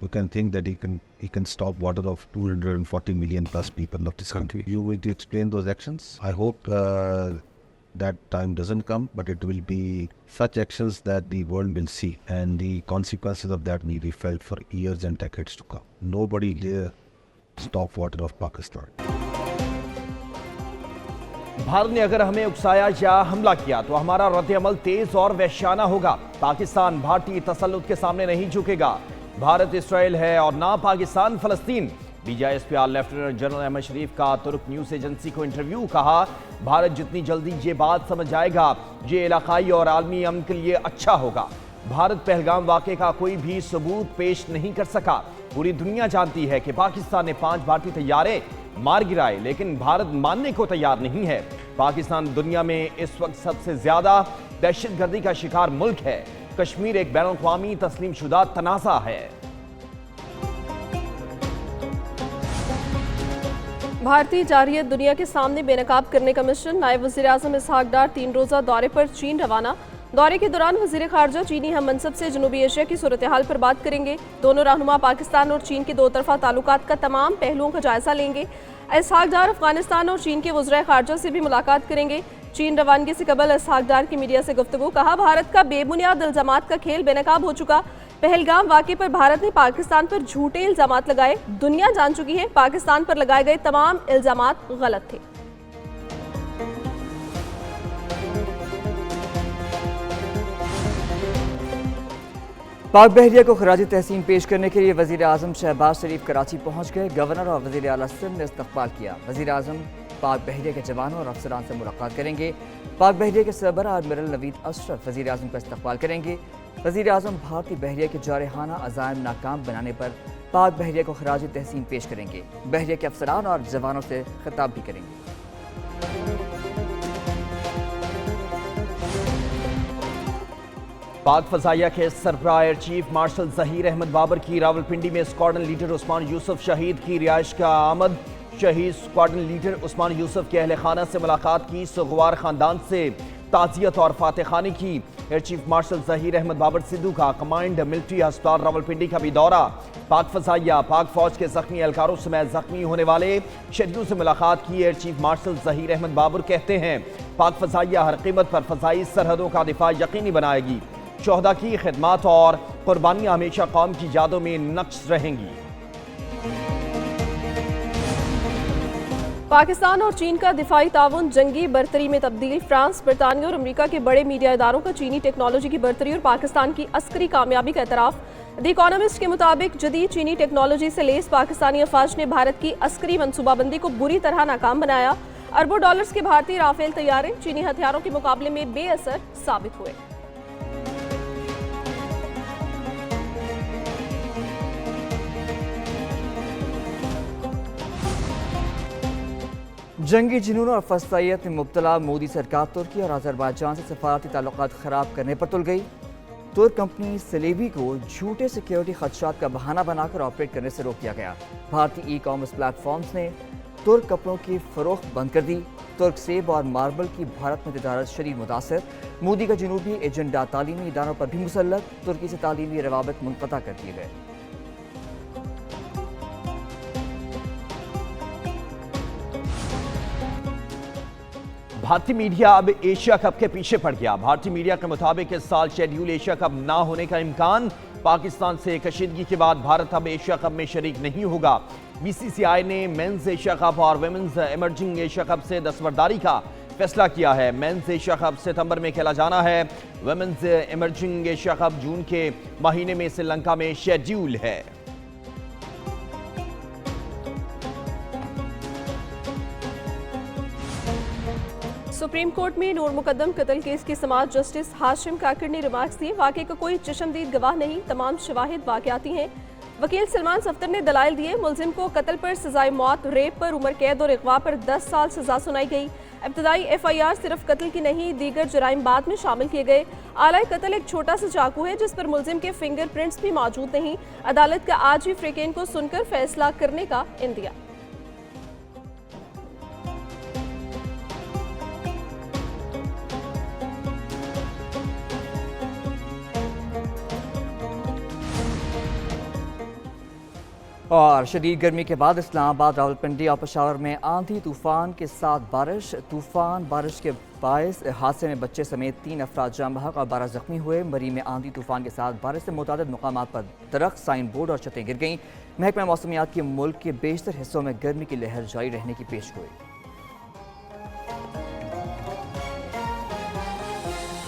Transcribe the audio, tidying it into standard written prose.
we can think that he can stop water of 240 million plus people of this country. You will explain those actions. I hope that time doesn't come, but it will be such actions that the world will see, and the consequences of that will be felt for years and decades to come. Nobody dare stop water of Pakistan. Bharat ने अगर हमें उकसाया या हमला किया तो हमारा रद्द-ए-अमल तेज और वहशियाना होगा। पाकिस्तान भारतीय तसल्लुत के सामने नहीं झुकेगा। भारत इसराइल है और ना पाकिस्तान फलस्तीन। BJSPR lieutenant general Ahmed Sharif का तुर्क न्यूज एजेंसी को इंटरव्यू। कहा, भारत जितनी जल्दी ये बात समझ जाएगा ये इलाकाई और आलमी अमन के लिए अच्छा होगा। भारत पहलगाम वाक़े का कोई भी सबूत पेश नहीं कर सका। पूरी दुनिया जानती है कि पाकिस्तान ने 5 भारतीय तैयारे मार गिराए, लेकिन भारत मानने को तैयार नहीं है। पाकिस्तान दुनिया में इस वक्त सबसे ज्यादा दहशतगर्दी का शिकार मुल्क है। कश्मीर एक बैनुल-अक़वामी तस्लीम शुदा तनाज़ा है। भारतीय जारहियत दुनिया के सामने बेनकाब करने का मिशन। नायब वज़ीर-ए-आज़म इसहाक डार 3 रोज़ा दौरे पर चीन रवाना। दौरे के दौरान वज़ीर ख़ारजा चीनी हम मनसब से जनूबी एशिया की सूरत हाल पर बात करेंगे। दोनों रहनुमा पाकिस्तान और चीन के 2 तरफ़ा ताल्लुकात का तमाम पहलुओं का जायजा लेंगे। इसहाक डार अफगानिस्तान और चीन के वज़ीर ख़ारजा से भी मुलाकात करेंगे। चीन रवानगी से कबल इसहाक डार की मीडिया से गुफ्तगू। कहा, भारत का बेबुनियाद इल्ज़ामात का खेल बेनकाब हो चुका। पहलगाम वाक़े पर भारत ने पाकिस्तान पर झूठे इल्ज़ामात लगाए। दुनिया जान चुकी है पाकिस्तान पर लगाए गए तमाम इल्ज़ामात गलत थे। पाक बहरिया को खराज तहसीन पेश करने के लिए वज़ीर आज़म शहबाज शरीफ कराची पहुँच गए। गवर्नर और वज़ीर आला सिंध ने इस्तक़बाल किया। वज़ीर आज़म पाक बहरिया के जवानों और अफसरान से मुलाकात करेंगे। पाक बहरिया के सरबराह एडमिरल नवीद अशरफ वज़ीर आज़म का इस्तक़बाल करेंगे। वज़ीर आज़म भारतीय बहरिया के जारहाना अज़ाइम नाकाम बनाने पर पाक बहरिया को खराज तहसीन पेश करेंगे। बहरिया के अफसरान और जवानों से खिताब भी करेंगे। पाक फजाइया के सरबराह air chief marshal Zaheer Ahmed Babar की रावलपिंडी में स्क्वाड्रन लीडर उस्मान यूसुफ शहीद की रिहाइश का आमद। शहीद स्क्वाड्रन लीडर उस्मान यूसुफ के अहले खाना से मुलाकात की। सुगवार खानदान से ताज़ियत और फातखानी की। Air chief marshal Zaheer Ahmed Babar Sidhu का कमांड मिलिट्री अस्पताल रावलपिंडी का भी दौरा। पाक फजाइया पाक फौज के जख्मी एहलकारों समेत जख्मी होने वाले शहीदों से मुलाकात की। Air chief marshal Zaheer Ahmed Babar कहते हैं, पाक फजाइया हर कीमत पर फजाई सरहदों का दिफा यकीनी बनाएगी। शोहदा की खिदमत और कुर्बानियां हमेशा कौम की यादों में नक्श रहेंगी। पाकिस्तान और चीन का दिफाई ताउन जंगी बरतरी में तब्दील। फ्रांस, बरतानिया और अमेरिका के बड़े मीडिया इदारों का चीनी टेक्नोलॉजी की बरतरी और पाकिस्तान की अस्करी कामयाबी का एतराफ़। द इकोनॉमिस्ट के मुताबिक जदीद चीनी टेक्नोलॉजी से लेस पाकिस्तानी अफवाज ने भारत की अस्करी मनसूबाबंदी को बुरी तरह नाकाम बनाया। अरबों डॉलर्स के भारतीय राफेल तैयारे चीनी हथियारों के मुकाबले में बेअसर साबित हुए। जंगी जुनून और फसाइयत में मुब्तला मोदी सरकार तुर्की और अजरबैजान से सफारती ताल्लुकात ख़राब करने पर तुल गई। तुर्क कंपनी सलेबी को झूठे सिक्योरिटी खदशात का बहाना बनाकर ऑपरेट करने से रोक दिया गया। भारतीय ई कॉमर्स प्लेटफॉर्म्स ने तुर्क कपड़ों की फरोख्त बंद कर दी। तुर्क सेब और मार्बल की भारत में तिजारत शदीद मुतासर। मोदी का जनूबी एजेंडा तालीमी इदारों पर भी मुसल्लत। तुर्की से तालीमी रवाबित मुनक़ता कर दिए गए। भारतीय मीडिया अब एशिया कप के पीछे पड़ गया। भारतीय मीडिया के मुताबिक इस साल शेड्यूल एशिया कप ना होने का इम्कान। पाकिस्तान से कशीदगी के बाद भारत अब एशिया कप में शरीक नहीं होगा। बीसीसीआई ने मेंस एशिया कप और वुमेन्स इमर्जिंग एशिया कप से दस्तबरदारी का फैसला किया है। मेंस एशिया कप सितंबर में खेला जाना है। वुमेन्स इमर्जिंग एशिया कप जून के महीने में श्रीलंका में शेड्यूल है। सुप्रीम कोर्ट में नूर मुकद्दम कत्ल केस की समाअत जस्टिस हाशिम काकर ने रिमार्क्स दिए। वाक़े का कोई चश्मदीद गवाह नहीं, तमाम शवाहिद वाक़याती हैं। वकील सलमान सफ्तर ने दलाइल दिए। मुलजिम को कत्ल पर सजाए मौत, रेप पर उम्र कैद और अगवा पर 10 साल सजा सुनाई गई। इब्तदाई FIR सिर्फ कत्ल की नहीं, दीगर जराइम बाद में शामिल किए गए। आलाए कत्ल एक छोटा सा चाकू है जिस पर मुलजिम के फिंगरप्रिंट्स भी मौजूद नहीं। अदालत का आज ही फ्रिकेन को सुनकर फैसला करने का इंदिया। और शदीद गर्मी के बाद इस्लामाबाद, रावलपिंडी और पेशावर में आंधी तूफान के साथ बारिश के बायस हादसे में बच्चे समेत 3 अफराद जाँ बहक और 12 जख्मी हुए। मरी में आंधी तूफान के साथ बारिश से मुतादिद मकामात पर दरख्त, साइन बोर्ड और छतें गिर गईं। महकमा मौसमियात के मुल्क के बेशतर हिस्सों में गर्मी की लहर जारी रहने की पेशगोई।